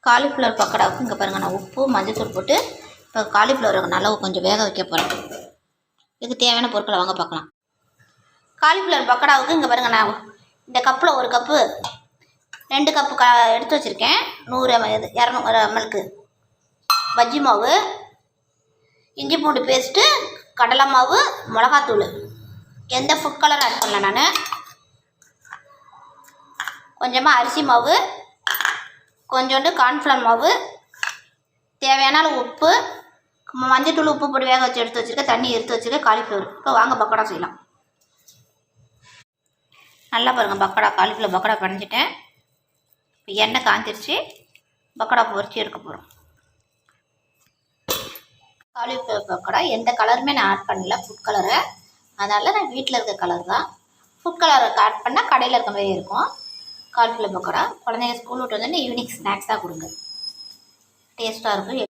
Cauliflower பக்கோடாவுக்கு இங்கே பாருங்கள், நான் உப்பு மஞ்சத்தூள் போட்டு இப்போ காலிஃப்ளவர் நல்லா கொஞ்சம் வேக வைக்க போகிறேன். இதுக்கு தேவையான பொருட்களை வாங்க பார்க்கலாம். காலிஃப்ளவர் பக்கோடாவுக்கு இங்கே பாருங்கள், நான் இந்த கப்பில் ஒரு கப்பு 2 கப்பு எடுத்து வச்சுருக்கேன். 200 ml பஜ்ஜி மாவு, இஞ்சி பூண்டு பேஸ்ட்டு, கடலை மாவு, மிளகாத்தூள். எந்த ஃபுட் கலர் ஆட் பண்ணல நான். கொஞ்சமாக அரிசி மாவு, கொஞ்சோண்டு கார்ன்ஃப்ளவர் மாவு, தேவையான அளவு உப்பு, மஞ்சத்தூள், உப்பு போட்டு வேக வச்சு எடுத்து வச்சுருக்கேன். தண்ணி எடுத்து வச்சுருக்கேன். காலிஃப்ளவர். இப்போ வாங்க பக்கோடா செய்யலாம். நல்லா பாருங்கள், காலிஃப்ளவர் பக்கோடா பண்ணிச்சிட்டேன். இப்போ எண்ணெய் காஞ்சிருச்சு. பக்கோடா பொரிச்சு எடுக்க போகிறோம். காலிஃப்ளவர் பக்கோடா எந்த கலருமே நான் ஆட் பண்ணல, ஃபுட் கலரை. அதனால் நான் வீட்டில் இருக்க கலர் தான். ஃபுட் கலரை ஆட் பண்ணால் கடையில் இருக்க மாதிரி இருக்கும். காலிஃப்ளவர் பக்கோடா குழந்தைங்க ஸ்கூல் விட்டு வந்து ஈவினிங் ஸ்நாக்ஸாக கொடுங்க, டேஸ்ட்டாக இருக்கும்.